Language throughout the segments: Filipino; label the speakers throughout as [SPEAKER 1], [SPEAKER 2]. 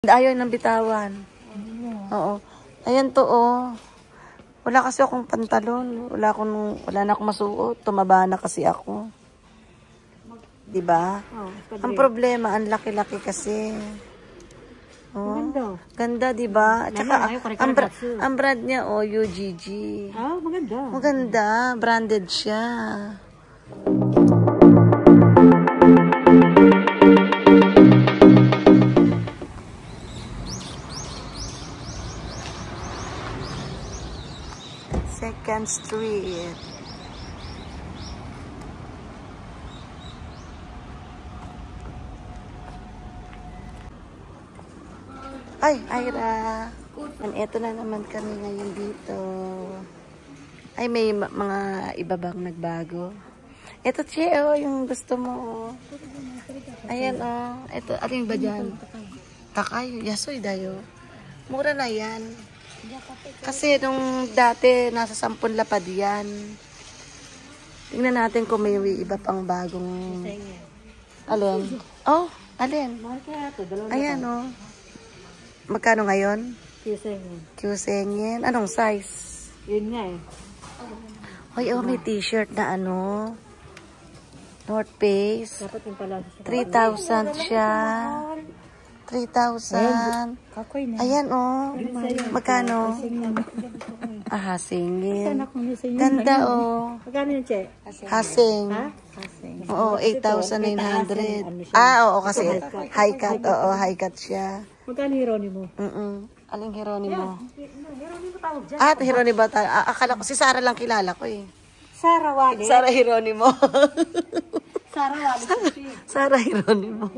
[SPEAKER 1] Ayaw ng bitawan. Oo. Ayan to, oh. Wala kasi akong pantalon. Wala na akong masuot. Tumaba na kasi ako. Diba? Ang problema, ang laki-laki kasi. Oh. Ganda, diba? At saka, ang brand niya, oh, UGG.
[SPEAKER 2] Ah, maganda.
[SPEAKER 1] Maganda. Branded siya. Second Street. Ay, Ira. Ito na naman kami ngayon dito. Ay, may mga iba bang nagbago? Ito, Che, oh, yung gusto mo. Oh. Ayan, oh. Ito, ating ba dyan? Takay. Yasoy dayo. Mura na yan. Kasi nung dati, nasa 10 lapad yan. Tingnan natin kung may iba pang bagong... Alin? Oh, alin? Ayan, oh. Magkano ngayon? Q-Sengyen. Anong size?
[SPEAKER 2] Yun nga eh.
[SPEAKER 1] Ay, oh, may t-shirt na ano. North Face. 3,000 siya. 3,000. Ayan, oh. Magkano? Ah, hasingin. Ganda, oh.
[SPEAKER 2] Magkano yun, Che?
[SPEAKER 1] Hasing. Oo, 8,900. Ah, oo, kasi high cut. Oo, high cut siya.
[SPEAKER 2] Magkano Hieronimo?
[SPEAKER 1] Aling Hieronimo?
[SPEAKER 2] Hieronimo tawag dyan.
[SPEAKER 1] Ah, Hieronimo tayo. Akala ko, si Sarah lang kilala ko eh.
[SPEAKER 2] Sarah Wale.
[SPEAKER 1] Sarah Hieronimo.
[SPEAKER 2] Sarah Wale.
[SPEAKER 1] Sarah Hieronimo.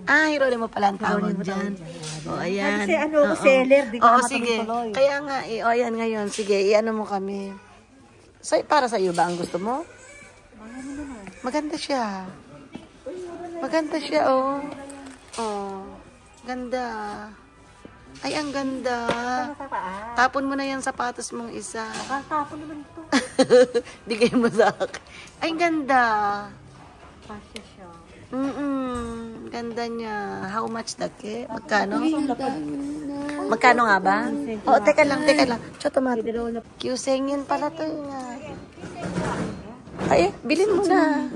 [SPEAKER 1] Ah, Hieronimo pala ang tawag dyan. O, ayan.
[SPEAKER 2] Kasi ano, seller.
[SPEAKER 1] Oo, sige. Kaya nga, o, ayan ngayon. Sige, i-ano mo kami. So, para sa iyo ba ang gusto mo? Maganda siya. Maganda siya, oh. Oh, ganda. Ay, ang ganda. Tapon mo na yung sapatos mong isa.
[SPEAKER 2] Tapon naman ito.
[SPEAKER 1] Bigay mo sa akin. Ay, ganda.
[SPEAKER 2] Pasya siya.
[SPEAKER 1] Ganda niya. How much dake? Magkano? Magkano nga ba? Oh, teka lang. Chotomate. Q-Sengyen pala to. Ay, bilhin mo na.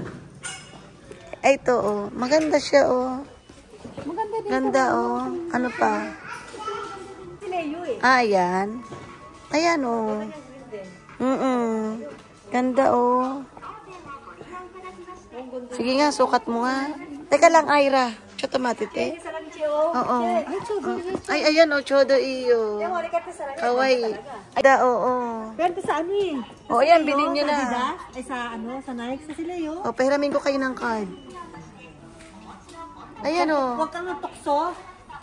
[SPEAKER 1] Ay, ito, oh. Maganda siya, oh. Ganda, oh. Ano pa? Ah, ayan. Ayan, oh. Ganda, oh. Sige nga, sukat mo nga. Teka lang, Ira. Chotomate, te. Oo. Ay, ayan, oh. Chodo iyo. Kawaii. Ay, oo.
[SPEAKER 2] Pero sa ano eh?
[SPEAKER 1] Oh, ayan, bilhin nyo na.
[SPEAKER 2] Ay, sa ano? Sa Nike, sa sila yun.
[SPEAKER 1] Oh, pahiramin ko kayo ng card. Ayan, oh.
[SPEAKER 2] Huwag kang tukso.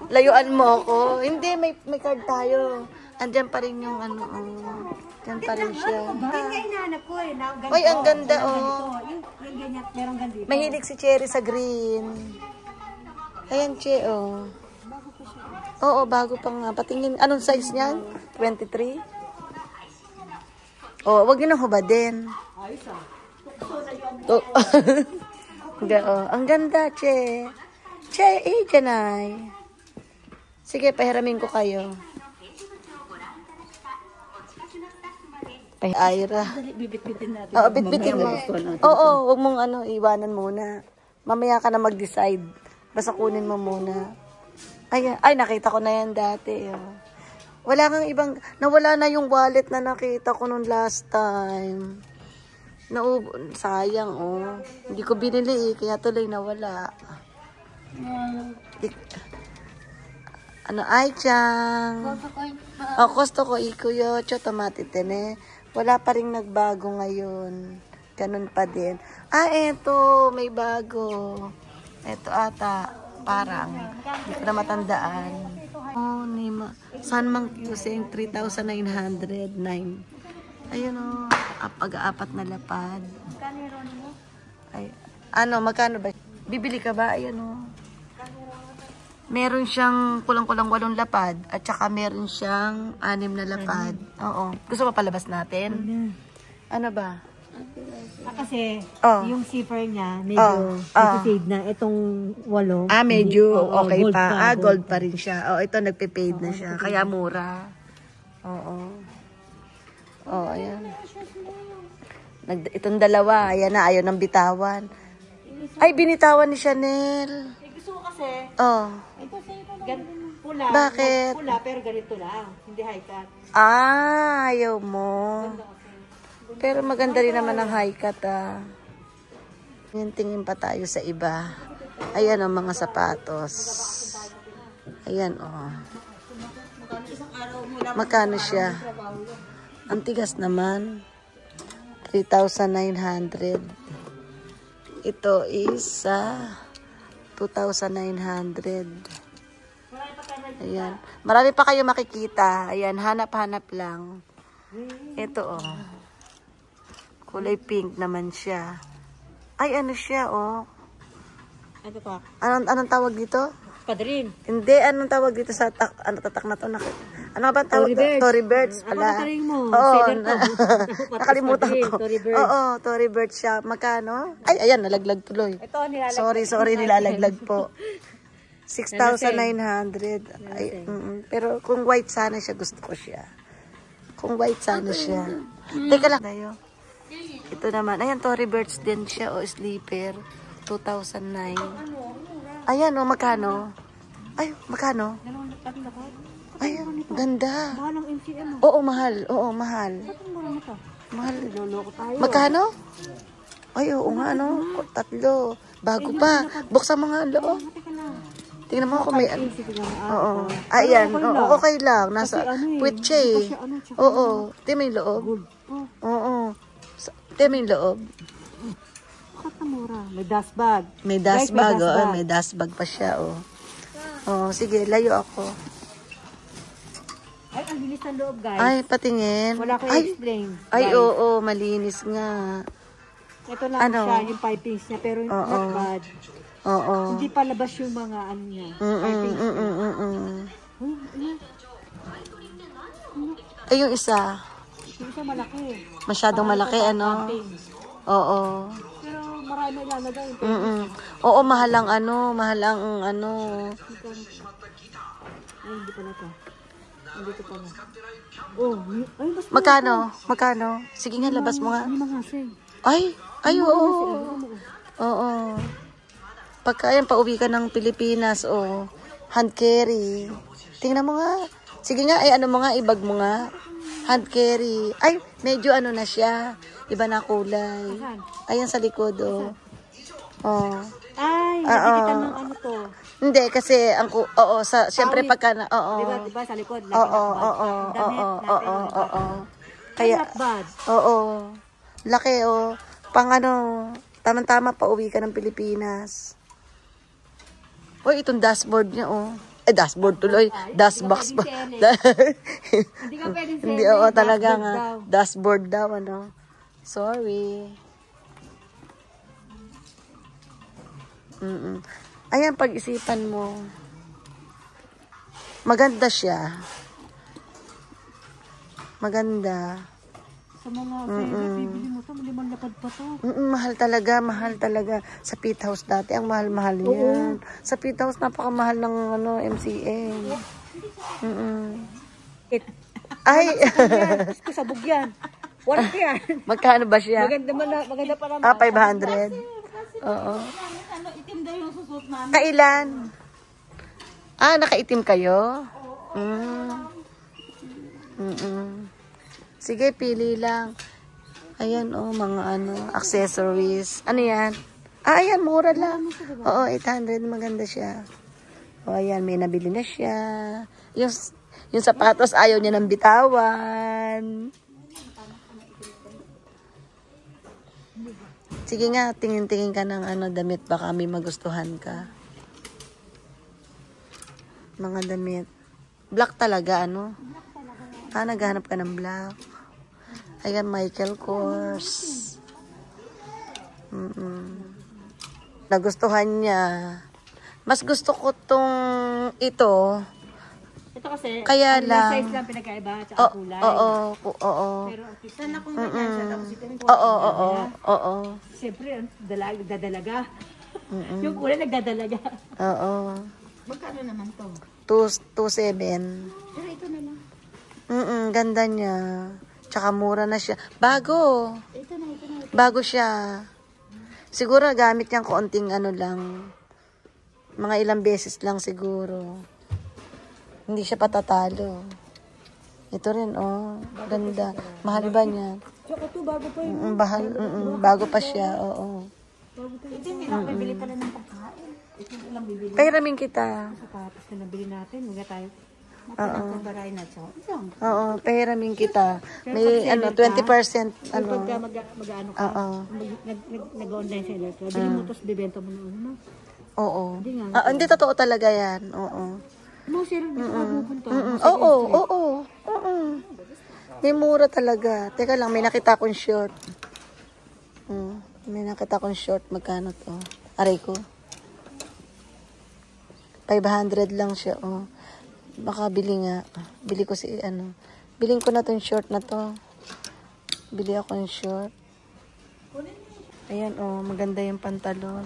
[SPEAKER 1] Layuan mo ako. Hindi, may card tayo. Andyan pa rin yung ano, oh. Andyan pa rin siya.
[SPEAKER 2] Yun nga inaanap ko eh.
[SPEAKER 1] Uy, ang ganda, oh.
[SPEAKER 2] Yung ganyan, merong ganito.
[SPEAKER 1] Mahilig si Cherry sa green. Ayan, Che, oh. Oo, bago pa nga. Patingin, anong size niyan? 23? Oh, wag yun ang hubadin.
[SPEAKER 2] Ayos ah.
[SPEAKER 1] Oh. Ang ganda, Che. Che, dyan ay. Sige, pahiramin ko kayo. Ira.
[SPEAKER 2] Bibit-bitin natin.
[SPEAKER 1] Oo, bit-bitin mo. Oo, wag mong ano, iwanan muna. Mamaya ka na mag-decide. Basta kunin mo muna. Ay, nakita ko na yan dati. Oh. Wala kang ibang, nawala na yung wallet na nakita ko nung last time. Sayang, oh. Hindi ko binili eh, kaya tuloy nawala. Ano, ay, Chang. Oh, gusto ko, ikuyo, chotomate tene. Wala pa rin nagbago ngayon. Ganun pa din. Ah, eto, may bago. Eto ata, parang. Hindi ko na matandaan. Oh, Nima. San mang Q-Seng 3,909. Ayun o, pag-aapat na lapad. Ay, ano, magkano ba? Bibili ka ba? Ayun o. Meron siyang kulang-kulang 8 lapad at saka meron siyang 6 na lapad. Oo. Gusto mo palabas natin? Ano ba?
[SPEAKER 2] Kasi,
[SPEAKER 1] Oh.
[SPEAKER 2] yung zipper niya, medyo fade na. Itong 8.
[SPEAKER 1] Medyo okay
[SPEAKER 2] gold
[SPEAKER 1] pa. Gold pa rin siya. Ito nagpe-fade na siya. Kaya mura. Oo. Ayan. Itong dalawa, ayan na, ayaw ng bitawan. Ay, binitawan ni Chanel.
[SPEAKER 2] Gusto ko kasi,
[SPEAKER 1] Ito
[SPEAKER 2] pula.
[SPEAKER 1] Bakit?
[SPEAKER 2] Pula, pero ganito lang. Hindi high cut.
[SPEAKER 1] Ayaw mo. Pero maganda rin naman ang high cut, Tingin pa tayo sa iba. Ayan ang mga sapatos. Ayan, Magkano siya? Ang tigas naman. 3,900. Ito is 2,900. Ayan. Marami pa kayo makikita. Ayan, hanap-hanap lang. Ito, kulay pink naman siya. Ay, ano siya,
[SPEAKER 2] Ano pa?
[SPEAKER 1] Anong tawag dito?
[SPEAKER 2] Padrin.
[SPEAKER 1] Hindi, anong tawag dito sa tatak na to? Ano ba tawag? Tory birds pala.
[SPEAKER 2] Mo.
[SPEAKER 1] Oo, nakalimutan ko. Tory birds siya. Magkano? Ay, ayan, nalaglag tuloy.
[SPEAKER 2] Ito, nilalaglag.
[SPEAKER 1] Sorry, nilalaglag po. 6,900. Ay, pero kung white sana siya, gusto ko siya. Kung white sana siya. Teka lang. Ito naman. Ayan, Tory birds din siya. Sleeper. 2009. Ayan, magkano? Ay, magkano? Ay, ganda.
[SPEAKER 2] Mahal ang MCM.
[SPEAKER 1] Oo, mahal. Mahal.
[SPEAKER 2] Loloko tayo.
[SPEAKER 1] Magkano? Ay, oo nga, 3. Bago pa. Buksan mo nga ang loob. Tingnan mo kung may... Oo. Ayan. Okay lang. Nasa puwet siya eh. Oo. Tingnan mo yung loob. Oo. Tingnan mo yung loob.
[SPEAKER 2] Mura. May dust bag.
[SPEAKER 1] May dust bag. May dust bag pa siya. Sige. Layo ako.
[SPEAKER 2] Ay, ang linis ng loob, guys.
[SPEAKER 1] Ay, patingin.
[SPEAKER 2] Wala ko i-explain.
[SPEAKER 1] Ay, oo. Malinis nga.
[SPEAKER 2] Ito lang siya, yung pipings niya. Pero not bad.
[SPEAKER 1] Oo.
[SPEAKER 2] Hindi pa labas yung mga ano niya. Pipings niya.
[SPEAKER 1] Ay, yung isa.
[SPEAKER 2] Yung isa malaki.
[SPEAKER 1] Masyadong malaki, Oo.
[SPEAKER 2] Pero marami ilalagay.
[SPEAKER 1] Oo, mahal ang
[SPEAKER 2] Ay, hindi pala ito. Dito pala. Ay, mas
[SPEAKER 1] Magkano? Sige nga, labas mo nga.
[SPEAKER 2] Ay,
[SPEAKER 1] oo. Oo. Pagka yan, pauwi ka ng Pilipinas, hand carry. Tingnan mo nga. Sige nga, ibag mo nga. Hand carry. Ay, medyo na siya. Iba na kulay. Ayan sa likod,
[SPEAKER 2] Ay, nakikita ng ano to.
[SPEAKER 1] Hindi, kasi, siyempre pagka na,
[SPEAKER 2] Diba, sa likod.
[SPEAKER 1] Kaya,
[SPEAKER 2] not bad.
[SPEAKER 1] Laki, pang tama-tama pa uwi ka ng Pilipinas. Itong dashboard niya, dashboard tuloy. Dashbox pa.
[SPEAKER 2] Hindi ka pwedeng
[SPEAKER 1] Hindi, talaga nga. Dashboard daw, Sorry. Ayan, pag-isipan mo. Maganda siya. Maganda.
[SPEAKER 2] Sa mga favorite, bibili mo ito, malimang lapad pa to.
[SPEAKER 1] Mahal talaga. Sa Pit House dati, ang mahal-mahal yan. Sa Pit House, napakamahal ng MCM. Ay!
[SPEAKER 2] Sabog yan. What yan?
[SPEAKER 1] Magkano ba siya?
[SPEAKER 2] Maganda pa naman.
[SPEAKER 1] 500. Oo.
[SPEAKER 2] Itim daw yung susuot namin.
[SPEAKER 1] Kailan? Nakaitim kayo? Sige, pili lang. Ayan, mga accessories. Ano yan? Ayan, mura lang. Oo, 800. Maganda siya. Ayan, may nabili na siya. Yung sapatos, ayaw niya ng bitawan. Sige nga, tingin-tingin ka ng damit. Baka may magustuhan ka. Mga damit. Black talaga, naghahanap ka ng black. Ayan, Michael Kors. Nagustuhan niya. Mas gusto ko ito.
[SPEAKER 2] Ito kasi,
[SPEAKER 1] Kaya
[SPEAKER 2] ang
[SPEAKER 1] lang.
[SPEAKER 2] size lang pinagkaiba, tsaka kulay.
[SPEAKER 1] Oo.
[SPEAKER 2] Pero sana kung ganyan siya, tapos ito yung
[SPEAKER 1] Oo.
[SPEAKER 2] siyempre, nagdadalaga. Yung kulay nagdadalaga.
[SPEAKER 1] Oo.
[SPEAKER 2] Magkano naman to?
[SPEAKER 1] 2.7.
[SPEAKER 2] Pero ito na lang.
[SPEAKER 1] Ganda niya. Tsaka mura na siya. Bago.
[SPEAKER 2] Ito na.
[SPEAKER 1] Bago siya. Siguro gamit niyang konting ano lang. Mga ilang beses lang siguro. Hindi siya patatalo. Ito rin, oh. Ganda. Mahal ba niya?
[SPEAKER 2] Tsaka ito, bago pa yun.
[SPEAKER 1] Bago pa siya, oo.
[SPEAKER 2] Ito hindi lang bibili pala ng pagkain. Ito lang bibili.
[SPEAKER 1] Pahiramin kita.
[SPEAKER 2] Sapatos na nabili natin. Huwag tayo. Matalang baray na siya.
[SPEAKER 1] Oo, pahiramin kita. May 20%.
[SPEAKER 2] Ano? Pagka mag-ano ka, nag-online seller ka, bili mo tapos bibenta mo na ano.
[SPEAKER 1] Oo. Hindi totoo talaga yan. Oo.
[SPEAKER 2] No, sir, hindi ka pupunta.
[SPEAKER 1] Oo. May mura talaga. Teka lang, may nakita akong short. May nakita akong short. Magkano to? Aray ko. 500 lang siya, oh. Baka bili nga. Bili ko Biling ko na tong short na to. Bili ako ng short. Ayan, oh. Maganda yung pantalon.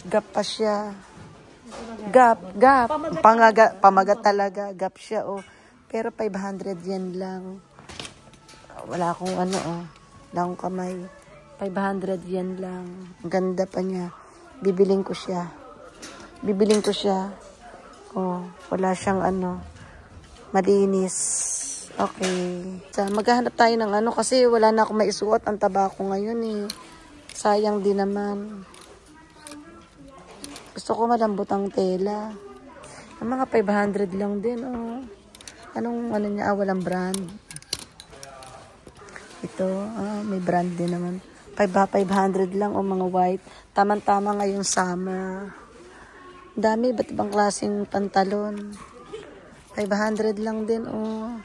[SPEAKER 1] Gap pa siya. Gap. Pamagat talaga. Gap siya, oh. Pero 500 yan lang. Wala akong oh. Wala akong kamay. 500 yan lang. Ang ganda pa niya. Bibiling ko siya. Oh, wala siyang malinis. Okay. So, maghahanap tayo ng kasi wala na akong maisuot. Ang taba ko ngayon eh. Sayang din naman. Gusto ko malambot ang tela. Ang mga 500 lang din, oh. Anong niya? Walang brand. Ito, may brand din naman. 500 lang, o mga white. Tama-tama ngayong summer. Dami, ba't ibang klaseng pantalon? 500 lang din, oh.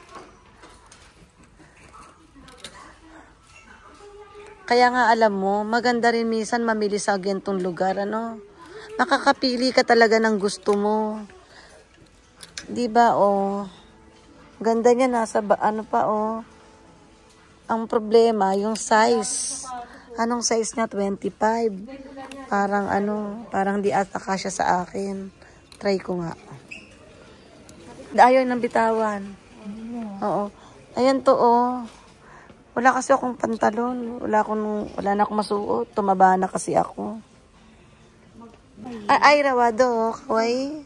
[SPEAKER 1] Kaya nga alam mo, maganda rin minsan mamili sa gantong lugar, Nakakapili ka talaga ng gusto mo. 'Di ba, oh? Ganda niya, nasa oh. Ang problema, yung size. Anong size niya? 25. Parang parang di ata kasya sa akin. Try ko nga. Ayaw ng bitawan. Oo. Ayan to, oh. Wala kasi akong pantalon. Wala na akong masuot. Tumaba na kasi ako. Ay, rawado. Kawai.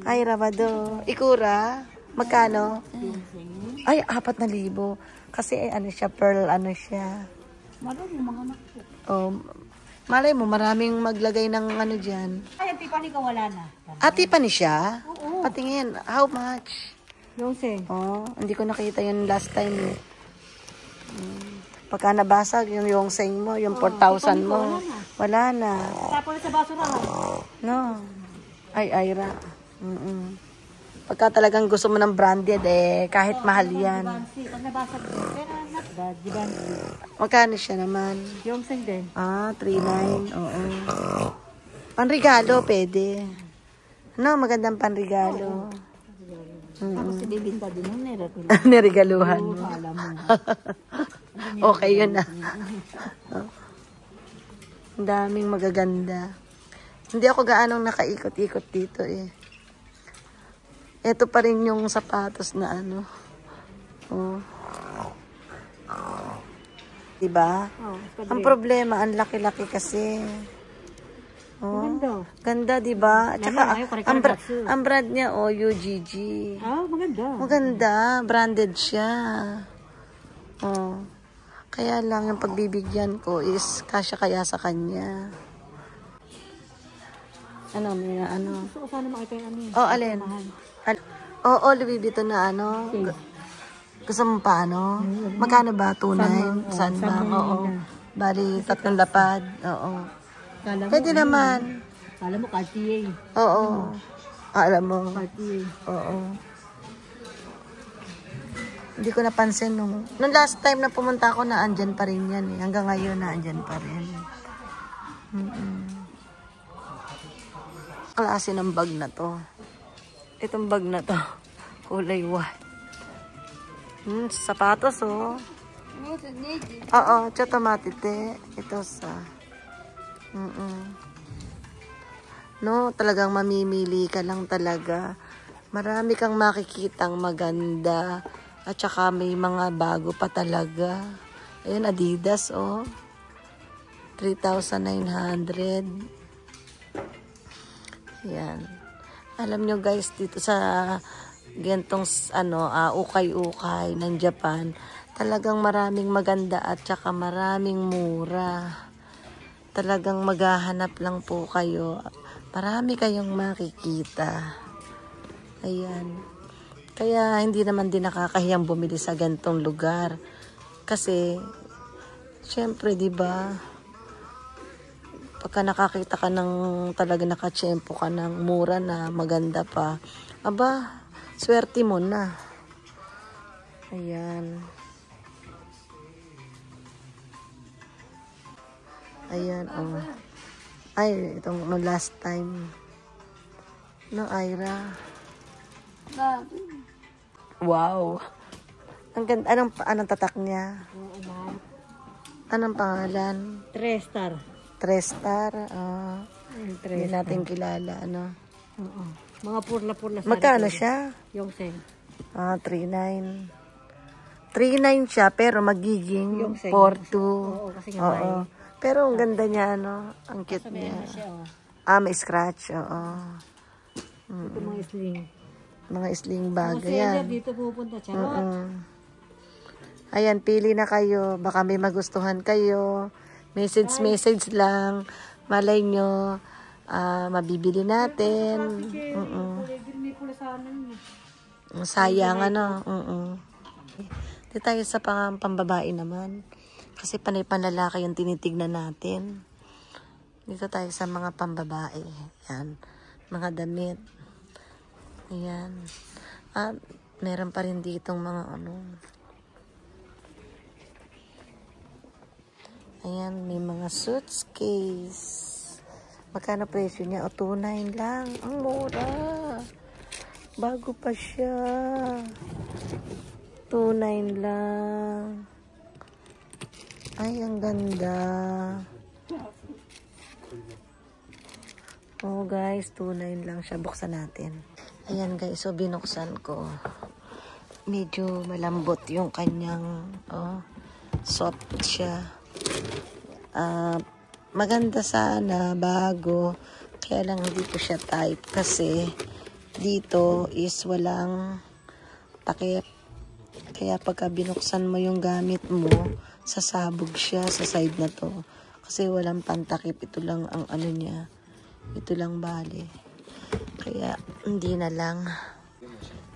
[SPEAKER 1] Ay, rawado. Ikura. Magkano? Ay, 4,000. Kasi siya, pearl, siya.
[SPEAKER 2] Malay mo, mga anak ko.
[SPEAKER 1] Oh, malay mo, maraming maglagay ng dyan.
[SPEAKER 2] Ay, ang Tiffany ka wala na.
[SPEAKER 1] Tiffany siya? Oo. Patingin, how much?
[SPEAKER 2] Yonseng.
[SPEAKER 1] Oh, hindi ko nakita yun last time eh. Pagka nabasag yung Yonseng mo, yung 4,000 mo, wala na.
[SPEAKER 2] Tapos sa basura.
[SPEAKER 1] No. Ay, Ira. Pagka talagang gusto mo ng branded, kahit mahal yan.
[SPEAKER 2] Pag nabasag mo, pero not bad, Givenchy.
[SPEAKER 1] Magkano siya naman?
[SPEAKER 2] Yonseng din.
[SPEAKER 1] 3,900. Oo. Panregalo, pwede. Magandang panregalo.
[SPEAKER 2] Tapos ibibinta din yung
[SPEAKER 1] Niregaluhan mo.
[SPEAKER 2] Alam mo.
[SPEAKER 1] Okay, yun na. Ang daming magaganda. Hindi ako gaanong nakaikot-ikot dito eh. Ito pa rin yung sapatos na Oh. Diba? Ang problema, ang laki-laki kasi. Oh. Ganda, diba? At saka, ang brand niya, UGG.
[SPEAKER 2] Maganda.
[SPEAKER 1] Maganda. Branded siya. Oh. Kaya lang, yung pagbibigyan ko is kasya kaya sa kanya.
[SPEAKER 2] Gusto ko sana makita yung
[SPEAKER 1] alin? Louis Vuitton na Gusto mo pa Magkano ba? 2,900? Saan ba? Oo. Bali, 3 lapad. Oo. Pwede naman.
[SPEAKER 2] Alam mo, Cartier.
[SPEAKER 1] Oo. Alam mo.
[SPEAKER 2] Cartier.
[SPEAKER 1] Oo. Hindi ko napansin nung last time na pumunta ako na andyan pa rin yan eh. Hanggang ngayon na andyan pa rin. Klase ng bag na to. Itong bag na to. Kulay white. Sapatos, oh. Oo, chotomatite. Ito sa... No, talagang mamimili ka lang talaga. Marami kang makikitang maganda. At saka may mga bago pa talaga. Ayun, Adidas, oh. 3,900. Yan. Alam nyo guys, dito sa gantong ukay-ukay ng Japan, talagang maraming maganda at saka maraming mura. Talagang maghahanap lang po kayo. Marami kayong makikita. Ayan. Kaya hindi naman din nakakahiyang bumili sa gantong lugar. Kasi, syempre, di ba, pagka nakakita ka ng talaga nakatsyempo ka ng mura na maganda pa, aba, swerte mo na. Ayan. Ayan, oh. Ay, itong last time. No, Ira. Wow. Ang ganda. Anong tatak niya? Anong pangalan?
[SPEAKER 2] 3 star.
[SPEAKER 1] 3 star. Hindi natin kilala, ano?
[SPEAKER 2] Mga purla-purla.
[SPEAKER 1] Magkano siya?
[SPEAKER 2] Yung seng.
[SPEAKER 1] 3,900. 3,900 siya, pero magiging
[SPEAKER 2] Yung seng.
[SPEAKER 1] 4,200.
[SPEAKER 2] Oo, kasi nga may.
[SPEAKER 1] Pero ang ganda niya, ano? Ang cute niya. May scratch, oo.
[SPEAKER 2] Ito mga sling.
[SPEAKER 1] Mga sling bag,
[SPEAKER 2] Mga seller
[SPEAKER 1] yan.
[SPEAKER 2] dito pupunta. Charot.
[SPEAKER 1] Ayan, pili na kayo. Baka may magustuhan kayo. Message lang. Malay nyo, mabibili natin. Sayang, ano. Dito tayo sa pambabae naman. Kasi panay-panlalaki yung tinitignan natin. Dito tayo sa mga pambabae. Yan. Mga damit. Ayan. Meron pa rin ditong mga Ayan, may mga suitcase. Magkano presyo niya? 2,900 lang. Ang mura. Bago pa siya. 2,900 lang. Ay, ang ganda. Oh, guys, 2,900 lang siya. Buksan natin. Ayan, guys. So, binuksan ko. Medyo malambot yung kanyang, soft siya. Maganda sana, bago. Kaya lang hindi ko siya type kasi dito is walang takip. Kaya pagka binuksan mo yung gamit mo, sasabog siya sa side na to. Kasi walang pantakip. Ito lang ang niya. Ito lang bali. Kaya hindi na lang.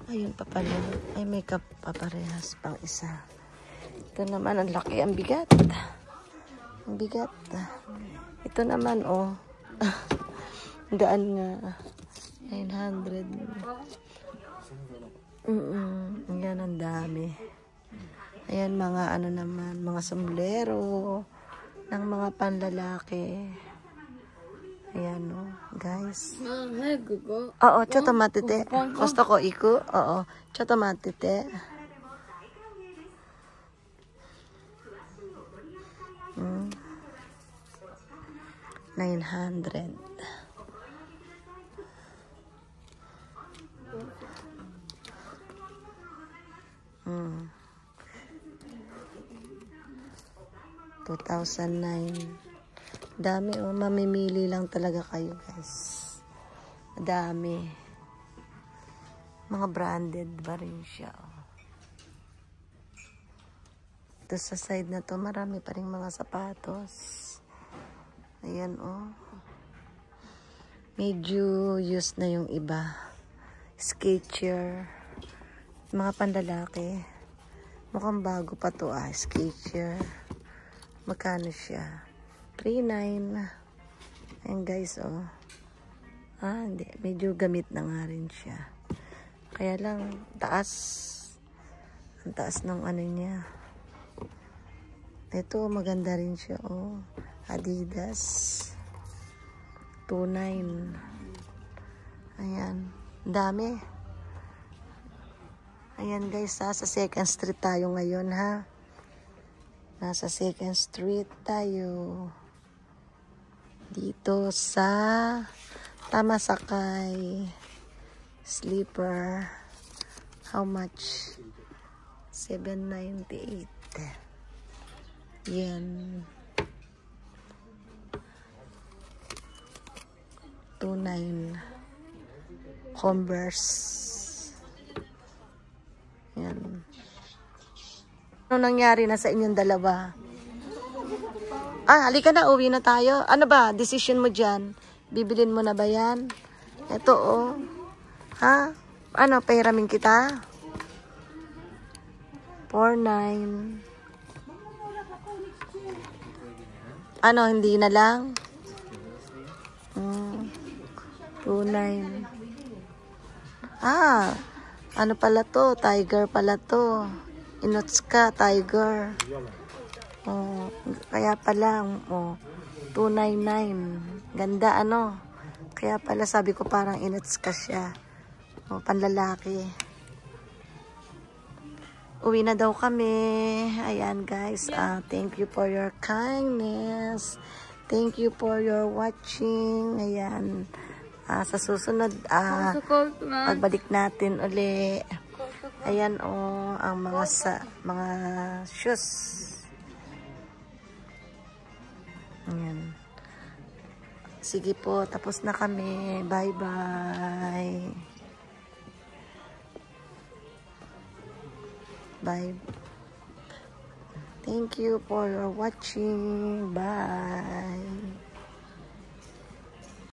[SPEAKER 1] Ayun pa pala. Ay, may kapaparehas pang isa. Ito naman, ang laki, ang bigat. Ang bigat. Ito naman, gaan nga. 900. Yan, ang dami. Ayan, mga naman, mga sombrero ng mga panlalaki. Ayan, guys. Oo, chotomatite. Gusto ko iku. Oo, chotomatite. 900. Hmm. 2009. Dami, mamimili lang talaga kayo, guys. Dami. Mga branded ba rin siya, Ito sa side na to, marami pa rin mga sapatos. Ayan, medyo used na yung iba. Skechers. Mga panlalaki. Mukhang bago pa to, Skechers. Magkano siya? 3,900. Ayan, guys, hindi. Medyo gamit na nga rin siya. Kaya lang, taas. Ang taas ng niya. Ito, maganda rin siya, Adidas. 2,900. Ayan. Dami. Ayan guys, sa 2nd Street tayo ngayon ha. Nasa 2nd Street tayo. Dito sa Tamasakay. Sleeper. How much? $7.98. Yan. 2.9. Converse. Yan. Ano nangyari na sa inyong dalawa? Halika na, uwi na tayo. Ano ba, decision mo dyan? Bibilin mo na ba yan? Ito, oh. Ha? Ano, pahiramin kita? 4.9. Ano, hindi na lang? 2.9. Ano pala to? Tiger pala to. Inotsuka, Tiger. Oh, kaya pala, 299. Ganda, ano? Kaya pala sabi ko parang Inotsuka siya. Oh, panlalaki. Uwi na daw kami. Ayan, guys. Thank you for your kindness. Thank you for your watching. Ayan. Sa susunod, pagbalik natin uli. Ayan, ang mga shoes. Ayan. Sige po, tapos na kami. Bye-bye. Bye. Thank you for your watching. Bye.